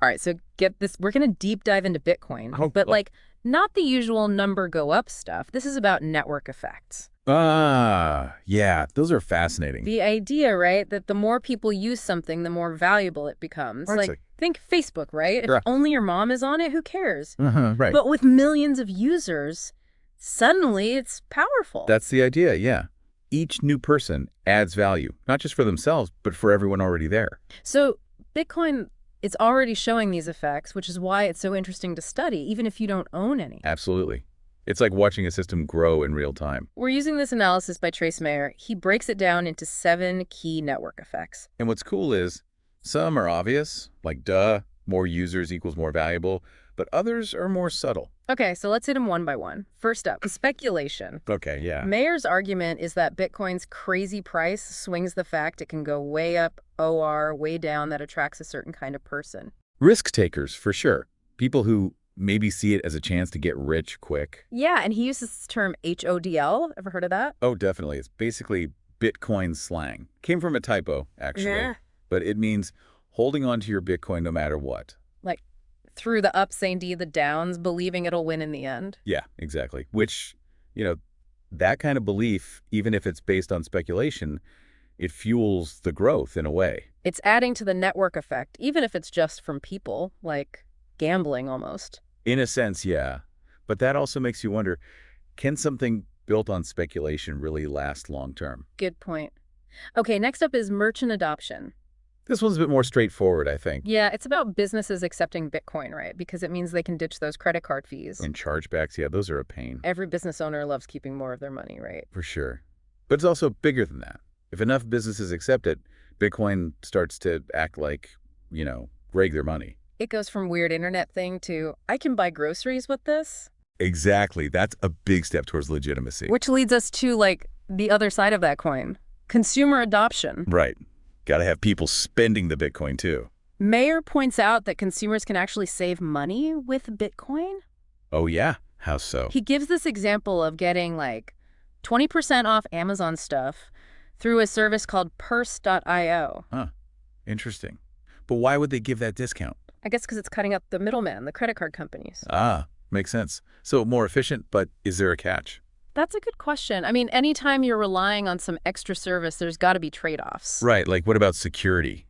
All right, so get this. We're going to deep dive into Bitcoin, Oh, but like not the usual number go up stuff. This is about network effects. Yeah, those are fascinating. The idea, right, that the more people use something, the more valuable it becomes. Right, Like, think Facebook, right? If Yeah. only your mom is on it, who cares? Right. But with millions of users, suddenly it's powerful. That's the idea, yeah. Each new person adds value, not just for themselves, but for everyone already there. So Bitcoin is already showing these effects, which is why it's so interesting to study, even if you don't own any. Absolutely. It's like watching a system grow in real time. We're using this analysis by Trace Mayer. He breaks it down into 7 key network effects. And what's cool is some are obvious, like duh, more users equals more valuable, but others are more subtle. Okay, so let's hit them one by one. First up, speculation. Okay, yeah. Mayer's argument is that Bitcoin's crazy price swings the fact it can go way up, OR, way down, that attracts a certain kind of person. Risk takers, for sure. People who maybe see it as a chance to get rich quick. Yeah, and he uses this term HODL. Ever heard of that? Oh, definitely. It's basically Bitcoin slang. Came from a typo, actually. Yeah. But it means holding on to your Bitcoin no matter what. Like, through the ups and the downs, believing it'll win in the end. Yeah, exactly. Which, that kind of belief, even if it's based on speculation, it fuels the growth in a way. It's adding to the network effect, even if it's just from people, like gambling almost. In a sense, yeah. But that also makes you wonder, can something built on speculation really last long term? Good point. Okay, next up is merchant adoption. This one's a bit more straightforward, I think. Yeah, it's about businesses accepting Bitcoin, right? Because it means they can ditch those credit card fees. And chargebacks, yeah, those are a pain. Every business owner loves keeping more of their money, right? For sure. But it's also bigger than that. If enough businesses accept it, Bitcoin starts to act like, regular money. It goes from weird internet thing to, I can buy groceries with this. Exactly. That's a big step towards legitimacy. Which leads us to, like, the other side of that coin. Consumer adoption. Right. Got to have people spending the Bitcoin, too. Mayer points out that consumers can actually save money with Bitcoin. Oh, yeah? How so? He gives this example of getting, like, 20% off Amazon stuff through a service called Purse.io. Huh. Interesting. But why would they give that discount? I guess because it's cutting out the middleman, the credit card companies. Ah, makes sense. So more efficient, but is there a catch? That's a good question. I mean, anytime you're relying on some extra service, there's got to be trade-offs. Right, like what about security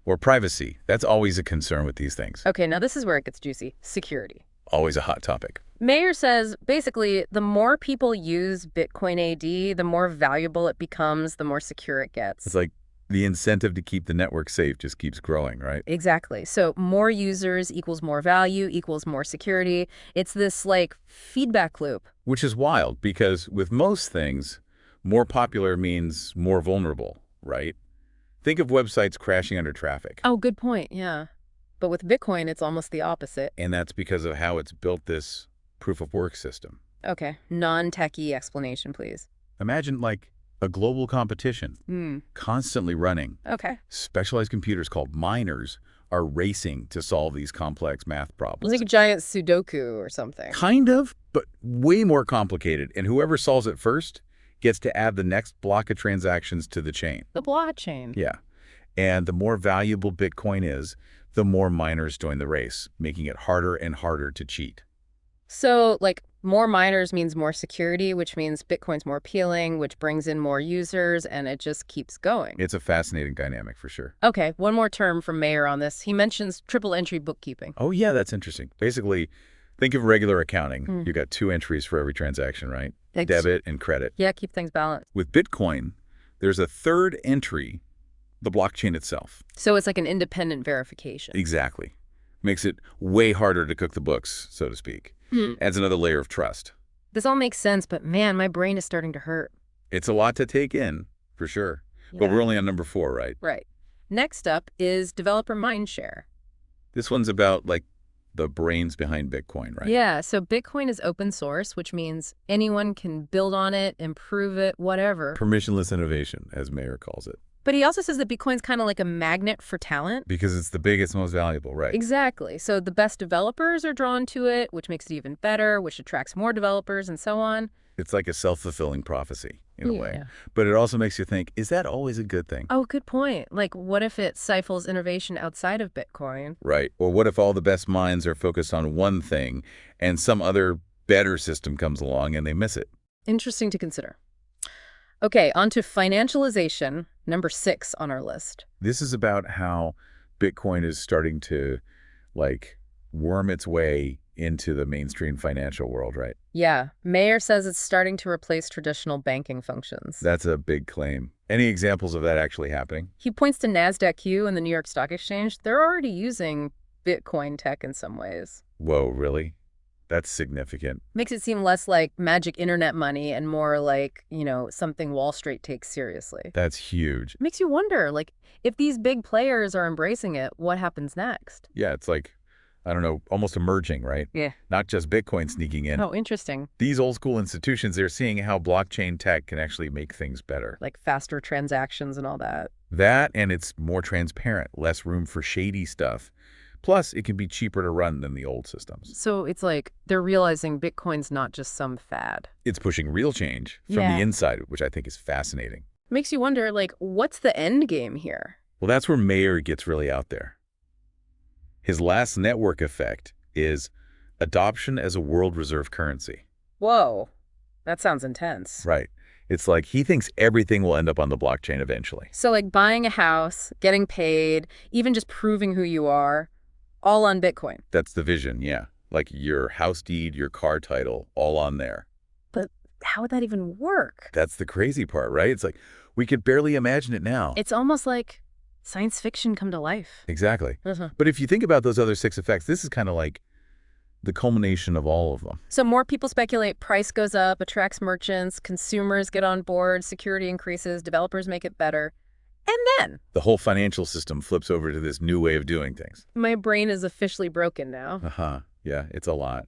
or privacy? That's always a concern with these things. Okay, now this is where it gets juicy. Security. Always a hot topic. Mayer says, basically, the more people use Bitcoin AD, the more valuable it becomes, the more secure it gets. It's like the incentive to keep the network safe just keeps growing, right? Exactly. So more users equals more value equals more security. It's this, like, feedback loop. Which is wild because with most things, more popular means more vulnerable, right? Think of websites crashing under traffic. Oh, good point. Yeah. But with Bitcoin, it's almost the opposite. And that's because of how it's built this proof-of-work system. Okay. Non-techie explanation, please. Imagine, like, a global competition constantly running. Okay. Specialized computers called miners are racing to solve these complex math problems. Like a giant Sudoku or something. Kind of, but way more complicated. And whoever solves it first gets to add the next block of transactions to the chain. The blockchain. Yeah. And the more valuable Bitcoin is, the more miners join the race, making it harder and harder to cheat. So, like, more miners means more security, which means Bitcoin's more appealing, which brings in more users, and it just keeps going. It's a fascinating dynamic for sure. Okay, one more term from Mayer on this. He mentions triple entry bookkeeping. Oh, yeah, that's interesting. Basically, think of regular accounting. You got 2 entries for every transaction, right? Debit and credit. Yeah, keep things balanced. With Bitcoin, there's a third entry, the blockchain itself. So it's like an independent verification. Exactly. Makes it way harder to cook the books, so to speak. Adds another layer of trust. This all makes sense, but man, my brain is starting to hurt. It's a lot to take in, for sure. Yeah. But we're only on number 4, right? Right. Next up is developer mindshare. This one's about, like, the brains behind Bitcoin, right? Yeah, so Bitcoin is open source, which means anyone can build on it, improve it, whatever. Permissionless innovation, as Mayer calls it. But he also says that Bitcoin's kind of like a magnet for talent. Because it's the biggest, most valuable, right? Exactly. So the best developers are drawn to it, which makes it even better, which attracts more developers, and so on. It's like a self-fulfilling prophecy in a way. Yeah. But it also makes you think, is that always a good thing? Oh, good point. Like, what if it stifles innovation outside of Bitcoin? Right. Or what if all the best minds are focused on one thing and some other better system comes along and they miss it? Interesting to consider. Okay, on to financialization, number 6 on our list. This is about how Bitcoin is starting to, like, worm its way into the mainstream financial world, right? Yeah, Mayer says it's starting to replace traditional banking functions. That's a big claim. Any examples of that actually happening? He points to NASDAQ and the New York Stock Exchange. They're already using Bitcoin tech in some ways. Whoa, really? That's significant. Makes it seem less like magic internet money and more like, something Wall Street takes seriously. That's huge. Makes you wonder, like, if these big players are embracing it, what happens next? Yeah, it's like, I don't know, almost emerging, right? Yeah. Not just Bitcoin sneaking in. Oh, interesting. These old school institutions, they're seeing how blockchain tech can actually make things better. Like faster transactions and all that. That, and it's more transparent, less room for shady stuff. Plus, it can be cheaper to run than the old systems. So it's like they're realizing Bitcoin's not just some fad. It's pushing real change from Yeah. the inside, which I think is fascinating. Makes you wonder, like, what's the end game here? Well, that's where Mayer gets really out there. His last network effect is adoption as a world reserve currency. Whoa, that sounds intense. Right. It's like he thinks everything will end up on the blockchain eventually. So like buying a house, getting paid, even just proving who you are, all on Bitcoin. That's the vision, yeah. Like your house deed, your car title, all on there. But how would that even work? That's the crazy part, right? It's like we could barely imagine it now. It's almost like science fiction come to life. Exactly. But if you think about those other 6 effects, this is kind of like the culmination of all of them. So more people speculate, price goes up, attracts merchants, consumers get on board, security increases, developers make it better. And then The whole financial system flips over to this new way of doing things. my brain is officially broken now. Yeah, it's a lot.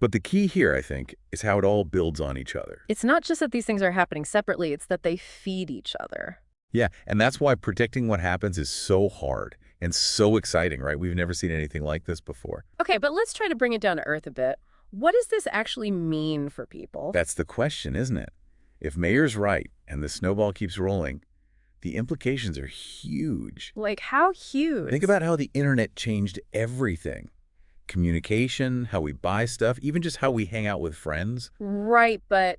But the key here, I think, is how it all builds on each other. It's not just that these things are happening separately, it's that they feed each other. Yeah, and that's why predicting what happens is so hard and so exciting, right? We've never seen anything like this before. Okay, but let's try to bring it down to earth a bit. What does this actually mean for people? That's the question, isn't it? If Mayer's right and the snowball keeps rolling, the implications are huge. Like, how huge? Think about how the internet changed everything. Communication, how we buy stuff, even just how we hang out with friends. Right, but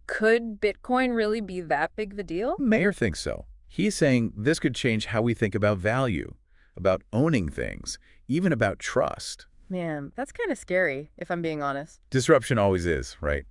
could Bitcoin really be that big of a deal? Mayer thinks so. He's saying this could change how we think about value, about owning things, even about trust. Man, that's kind of scary, if I'm being honest. Disruption always is, right?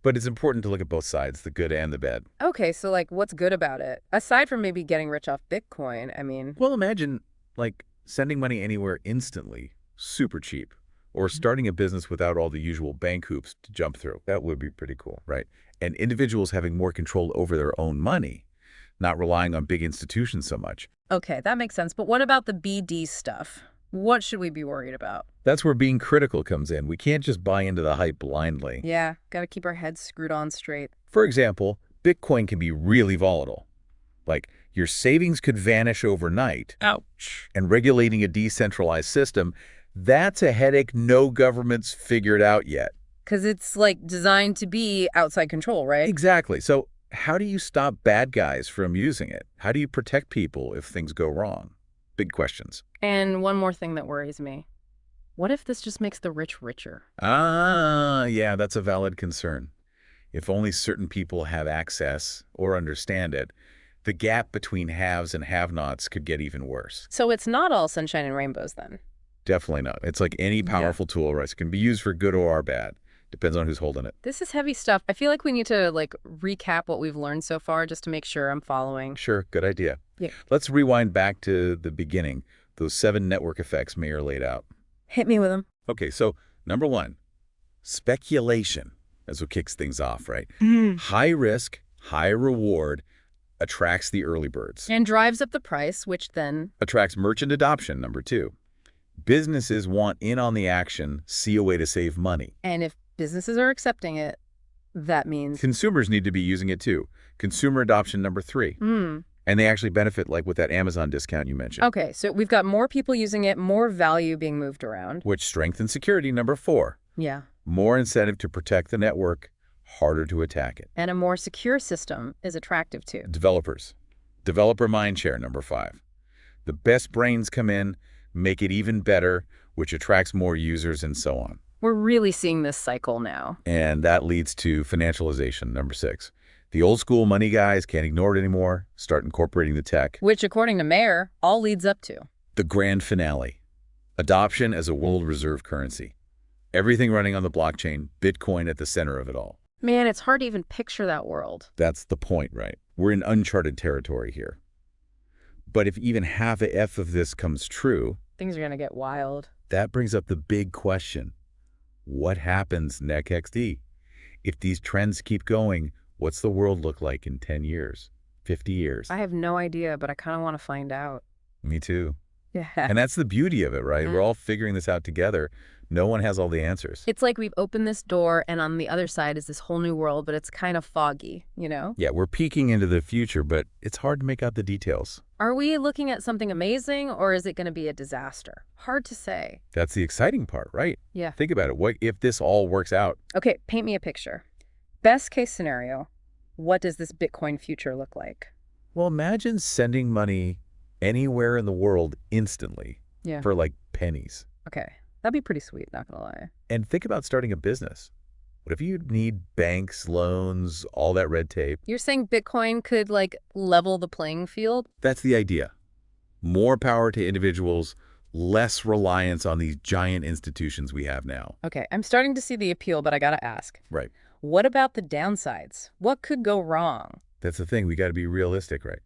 But it's important to look at both sides, the good and the bad. Okay, so like, what's good about it? Aside from maybe getting rich off Bitcoin, I mean, Well, imagine, like, sending money anywhere instantly, super cheap, or starting a business without all the usual bank hoops to jump through. That would be pretty cool, right? And individuals having more control over their own money, not relying on big institutions so much. okay, that makes sense. But what about the BD stuff? What should we be worried about? That's where being critical comes in. We can't just buy into the hype blindly. Yeah, gotta keep our heads screwed on straight. For example, Bitcoin can be really volatile. Like, your savings could vanish overnight. Ouch. And regulating a decentralized system, that's a headache no government's figured out yet. Because it's like designed to be outside control, right? Exactly. So how do you stop bad guys from using it? How do you protect people if things go wrong? Big questions. And one more thing that worries me. What if this just makes the rich richer? Yeah, that's a valid concern. If only certain people have access or understand it, the gap between haves and have-nots could get even worse. So it's not all sunshine and rainbows then? Definitely not. It's like any powerful tool, right? It can be used for good or bad. Depends on who's holding it. This is heavy stuff. I feel like we need to like recap what we've learned so far just to make sure I'm following. Sure, good idea. Yeah. Let's rewind back to the beginning, those 7 network effects Mayer laid out. Hit me with them. Okay, so number 1, speculation. That's what kicks things off, right? High risk, high reward attracts the early birds. And drives up the price, which then... Attracts merchant adoption, number 2. Businesses want in on the action, see a way to save money. And if businesses are accepting it, that means... Consumers need to be using it too. Consumer adoption, number 3. And they actually benefit, like with that Amazon discount you mentioned. Okay, so we've got more people using it, more value being moved around. Which strengthens security, number 4. Yeah. More incentive to protect the network, harder to attack it. And a more secure system is attractive too. Developers. Developer mindshare, number 5. The best brains come in, make it even better, which attracts more users and so on. We're really seeing this cycle now. And that leads to financialization, number 6. The old school money guys can't ignore it anymore, start incorporating the tech. Which, according to Mayer, all leads up to The grand finale. Adoption as a world reserve currency. Everything running on the blockchain, Bitcoin at the center of it all. Man, it's hard to even picture that world. That's the point, right? We're in uncharted territory here. But if even half a F of this comes true, Things are going to get wild. that brings up the big question. What happens next XD? If these trends keep going, what's the world look like in 10 years, 50 years? I have no idea, but I kind of want to find out. Me too. Yeah. And that's the beauty of it, right? We're all figuring this out together. No one has all the answers. It's like we've opened this door, and on the other side is this whole new world, but it's kind of foggy, you know? Yeah, we're peeking into the future, but it's hard to make out the details. Are we looking at something amazing, or is it going to be a disaster? Hard to say. That's the exciting part, right? Yeah. Think about it. What if this all works out? Okay, paint me a picture. Best case scenario, what does this Bitcoin future look like? Well, imagine sending money anywhere in the world instantly Yeah. for like pennies. Okay, that'd be pretty sweet, not gonna lie. And think about starting a business. What if you need banks, loans, all that red tape? You're saying Bitcoin could, like, level the playing field? That's the idea. More power to individuals, less reliance on these giant institutions we have now. Okay, I'm starting to see the appeal, but I gotta ask. Right. What about the downsides? What could go wrong? That's the thing. We got to be realistic, right?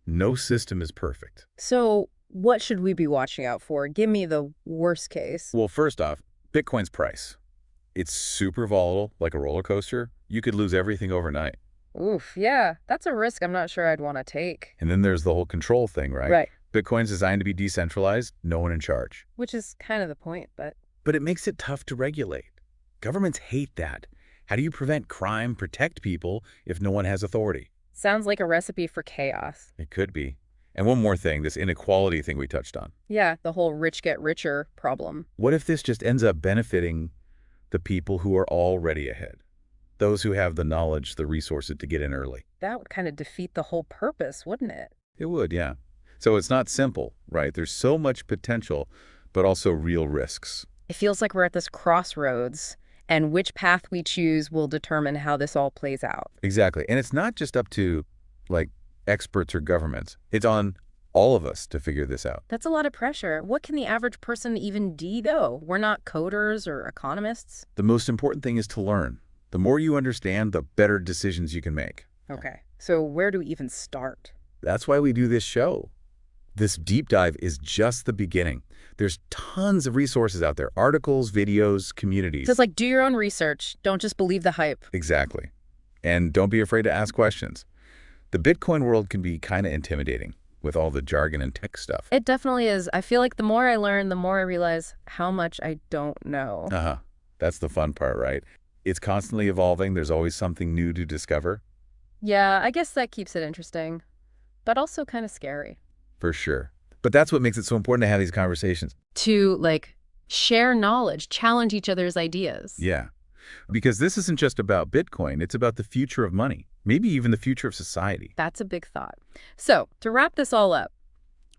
No system is perfect. So what should we be watching out for? Give me the worst case. Well, first off, Bitcoin's price. It's super volatile, like a roller coaster. You could lose everything overnight. Oof, yeah, that's a risk I'm not sure I'd want to take. And then there's the whole control thing, right? Right, Bitcoin's designed to be decentralized, no one in charge. which is kind of the point, but But it makes it tough to regulate. Governments hate that. How do you prevent crime, protect people, if no one has authority? sounds like a recipe for chaos. It could be. And one more thing, this inequality thing we touched on. Yeah, the whole rich get richer problem. What if this just ends up benefiting the people who are already ahead? Those who have the knowledge, the resources to get in early. That would kind of defeat the whole purpose, wouldn't it? It would, yeah. So it's not simple, right? There's so much potential, but also real risks. It feels like we're at this crossroads, and which path we choose will determine how this all plays out. Exactly. And it's not just up to, like, experts or governments. It's on all of us to figure this out. That's a lot of pressure. What can the average person even do, though? We're not coders or economists. The most important thing is to learn. The more you understand, the better decisions you can make. Okay, so where do we even start? That's why we do this show. This deep dive is just the beginning. There's tons of resources out there, articles, videos, communities. So it's like, do your own research. Don't just believe the hype. Exactly. And don't be afraid to ask questions. The Bitcoin world can be kind of intimidating with all the jargon and tech stuff. It definitely is. I feel like the more I learn, the more I realize how much I don't know. Uh-huh. That's the fun part, right? It's constantly evolving. There's always something new to discover. Yeah, I guess that keeps it interesting, but also kind of scary. For sure. But that's what makes it so important to have these conversations. To, like, share knowledge, challenge each other's ideas. Yeah. Because this isn't just about Bitcoin. It's about the future of money, maybe even the future of society. That's a big thought. So, to wrap this all up,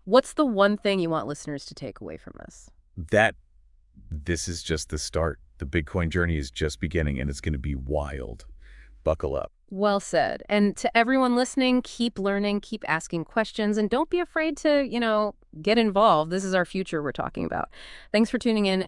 what's the one thing you want listeners to take away from this? That this is just the start. The Bitcoin journey is just beginning, and it's going to be wild. Buckle up. Well said. And to everyone listening, keep learning, keep asking questions, and don't be afraid to, get involved. This is our future we're talking about. Thanks for tuning in.